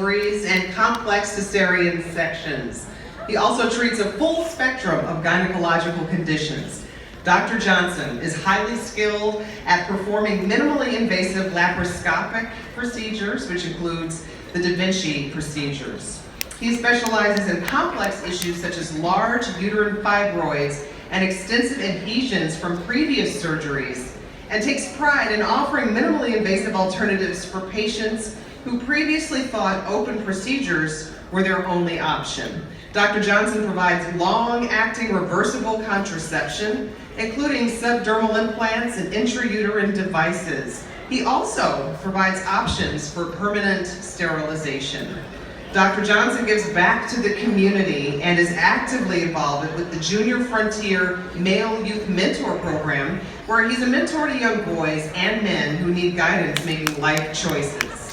deliveries, and complex cesarean sections. He also treats a full spectrum of gynecological conditions. Dr. Johnson is highly skilled at performing minimally invasive laparoscopic procedures, which includes the Da Vinci procedures. He specializes in complex issues such as large uterine fibroids and extensive adhesions from previous surgeries, and takes pride in offering minimally invasive alternatives for patients who previously thought open procedures were their only option. Dr. Johnson provides long-acting reversible contraception, including subdermal implants and intrauterine devices. He also provides options for permanent sterilization. Dr. Johnson gives back to the community and is actively involved with the Junior Frontier Male Youth Mentor Program, where he's a mentor to young boys and men who need guidance making life choices.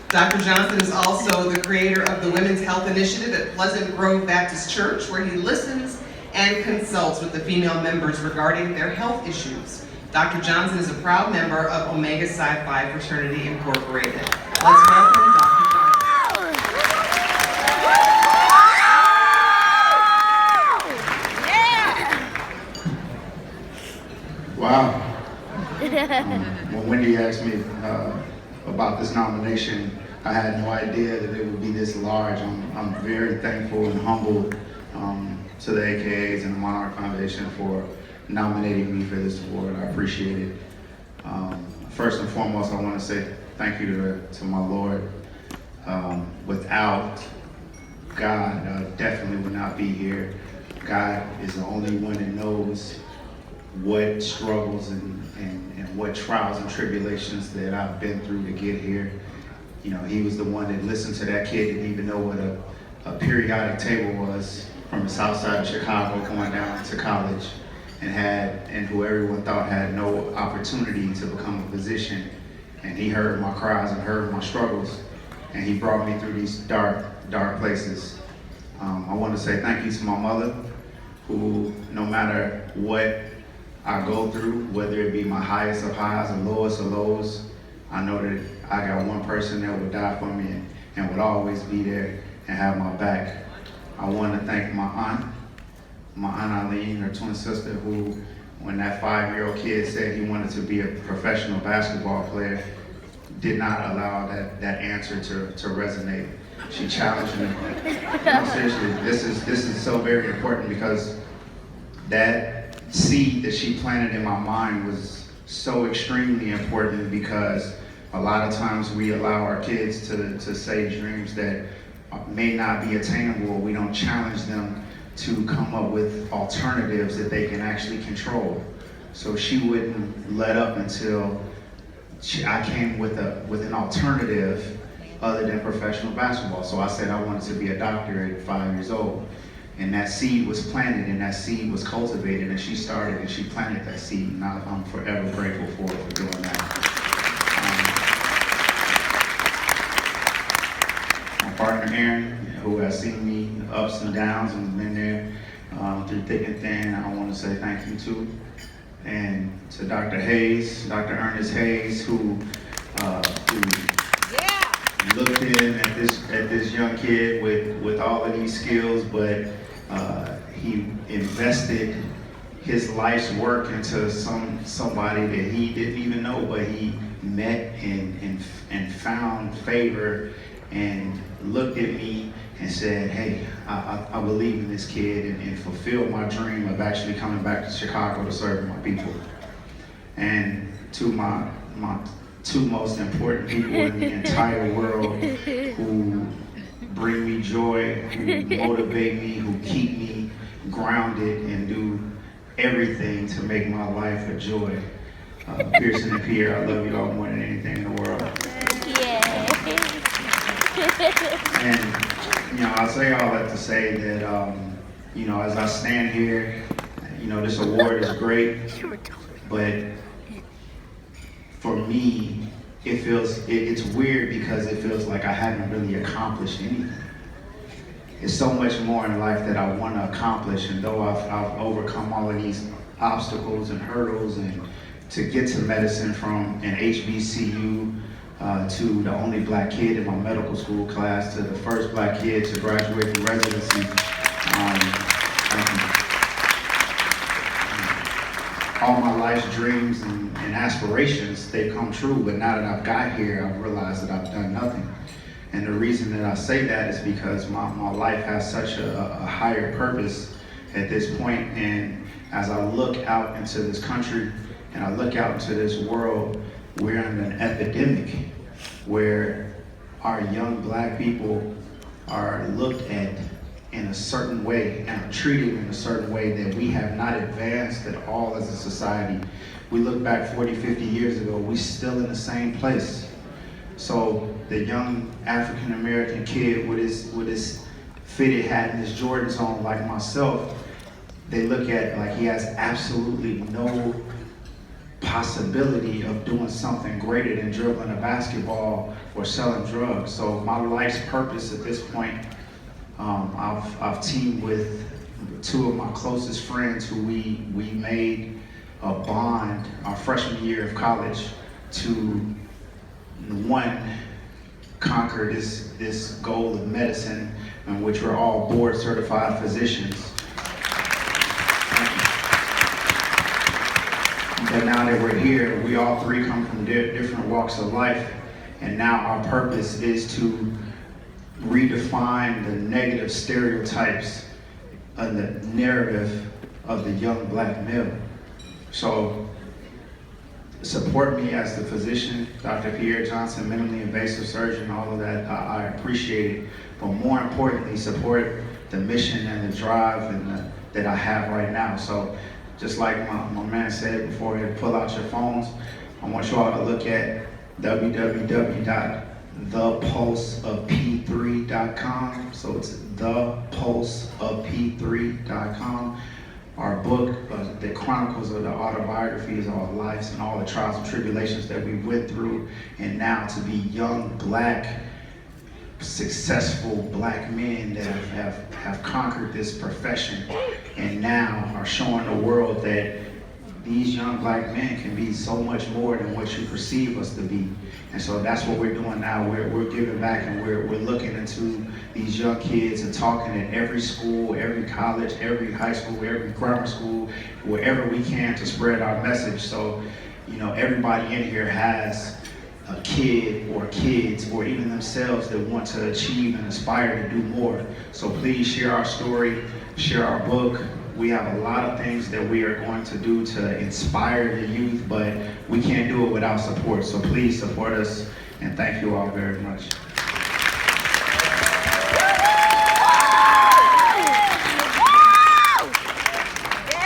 Dr. Johnson is also the creator of the Women's Health Initiative at Pleasant Grove Baptist Church, where he listens and consults with the female members regarding their health issues. Dr. Johnson is a proud member of Omega Psi Phi Fraternity Incorporated. Let's welcome Dr. Johnson. Wow. When Wendy asked me about this nomination, I had no idea that it would be this large. I'm very thankful and humbled to the AKAs and the Monarch Foundation for nominating me for this award. I appreciate it. First and foremost, I want to say thank you to my Lord. Without God, I definitely would not be here. God is the only one that knows what struggles and what trials and tribulations that I've been through to get here. You know, he was the one that listened to that kid, didn't even know what a periodic table was, from the south side of Chicago going down to college, and who everyone thought had no opportunity to become a physician. And he heard my cries and heard my struggles, and he brought me through these dark places. I want to say thank you to my mother, who, no matter what I go through, whether it be my highest of highs or lowest of lows, I know that I got one person that would die for me and would always be there and have my back. I want to thank my aunt Eileen, her twin sister, who, when that 5-year-old kid said he wanted to be a professional basketball player, did not allow that answer to resonate. She challenged me. No, seriously, this is so very important, because that seed that she planted in my mind was so extremely important, because a lot of times we allow our kids to say dreams that may not be attainable. We don't challenge them to come up with alternatives that they can actually control. So she wouldn't let up until I came with an alternative other than professional basketball. So I said I wanted to be a doctor at 5 years old. And that seed was planted, and that seed was cultivated, and she started and she planted that seed, and I'm forever grateful for her for doing that. My partner Aaron, who has seen me ups and downs and been there through thick and thin, I want to say thank you too. And to Dr. Hayes, Dr. Ernest Hayes, who looked in at this young kid with all of these skills, but he invested his life's work into somebody that he didn't even know, but he met and found favor and looked at me and said, hey, I believe in this kid, and fulfilled my dream of actually coming back to Chicago to serve my people. And to my two most important people in the entire world, who bring me joy, who motivate me, who keep me grounded and do everything to make my life a joy. Pearson and Pierre, I love you all more than anything in the world. And, I say all that to say that, as I stand here, this award is great, but for me, it's weird, because it feels like I haven't really accomplished anything. There's so much more in life that I want to accomplish, and though I've overcome all of these obstacles and hurdles, and to get to medicine from an HBCU to the only black kid in my medical school class, to the first black kid to graduate from residency. Thank you. All my life's dreams and aspirations, they come true, but now that I've got here, I've realized that I've done nothing. And the reason that I say that is because my life has such a higher purpose at this point. And as I look out into this country and I look out into this world, we're in an epidemic where our young black people are looked at in a certain way and are treated in a certain way that we have not advanced at all as a society. We look back 40, 50 years ago, we're still in the same place. So the young African American kid with his fitted hat and his Jordans on, like myself, they look at like he has absolutely no possibility of doing something greater than dribbling a basketball or selling drugs. So my life's purpose at this point, I've teamed with two of my closest friends who we made a bond our freshman year of college to, one, conquer this goal of medicine, in which we're all board certified physicians. But now that we're here, we all three come from different walks of life, and now our purpose is to redefine the negative stereotypes of the narrative of the young black male. So support me as the physician, Dr. Pierre Johnson, minimally invasive surgeon, all of that, I appreciate it. But more importantly, support the mission and the drive that I have right now. So just like my man said before, pull out your phones. I want you all to look at www.thepulseofp3.com. So it's thepulseofp3.com. Our book that chronicles of the autobiographies of our lives and all the trials and tribulations that we went through, and now to be young, black, successful black men that have conquered this profession and now are showing the world that these young black men can be so much more than what you perceive us to be. And so that's what we're doing now. We're giving back, and we're looking into these young kids and talking at every school, every college, every high school, every grammar school, wherever we can to spread our message. So, you know, everybody in here has a kid or kids or even themselves that want to achieve and aspire to do more. So please share our story, share our book. We have a lot of things that we are going to do to inspire the youth, but we can't do it without support. So please support us, and thank you all very much.